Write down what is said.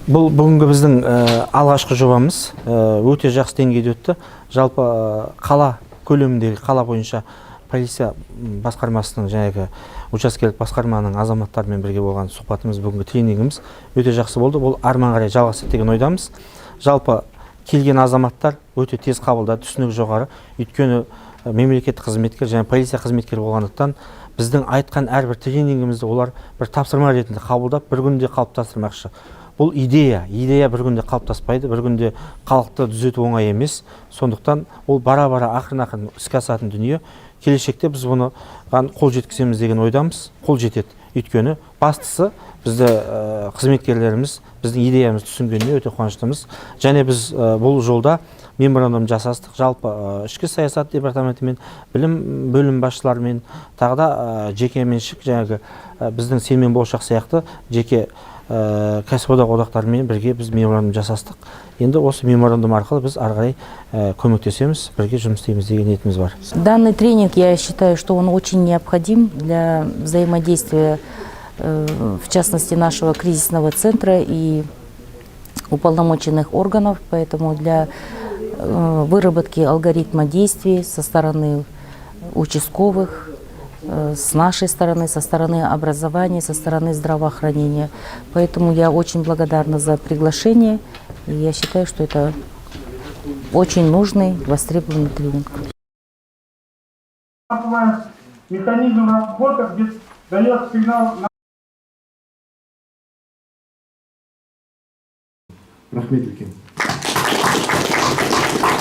Бүгінгі біздің алғашқы жобамыз өте жақсы деңгейде өтті. Жалпы қала көлеміндегі, қала бойынша полиция басқармасының жаңағы учаскелік басқарманың азаматтарымен бірге болған сұхбатымыз, бүгінгі тренингіміз өте жақсы болды. Бұл арман қарай жалғасады деген ойдамыз. Жалпы келген азаматтар өте тез қабылдады, түсінігі жоғары. Өйткені мемлекеттік қызметкер және полиция қызметкері болғандықтан біздің айтқан әрбір тренингімізді олар бір тапсырма ретінде қабылдап, бір күнде қалыптастырмақшы. Бұл идея бір күнде қалыптаспайды, бір күнде халықты түзету оңай емес. Сондықтан ол бара-бара ақырын-ақырын іске асатын дүние. Келешекте біз бұны қол жеткіземіз деген ойдамыз. Қол жетеді. Өйткені бастысы бізді қызметкерлеріміз біздің идеямызды түсінгеніне өте қуаныштымыз. Және біз бұл жолда меморандум жасастық. Жалпы ішкі саясат департаментімен, білім бөлім басшыларымен, тағы да жеке меншік жаңағы біздің Сенмен болашақ сияқты жеке кәсіподақ одақтарымен бірге біз меморандум жасастық. Енді осы меморандум арқылы біз ары қарай көмектесеміз, бірге жұмыс істейміз деген ниетіміз бар. Данный тренинг, я считаю, что он очень необходим для взаимодействия, в частности, нашего кризисного центра и уполномоченных органов, поэтому для выработки алгоритма действий со стороны участковых, с нашей стороны, со стороны образования, со стороны здравоохранения. Поэтому я очень благодарна за приглашение, и я считаю, что это очень нужный, востребованный тренинг. Механизм работы, где дает сигнал. Рахмет.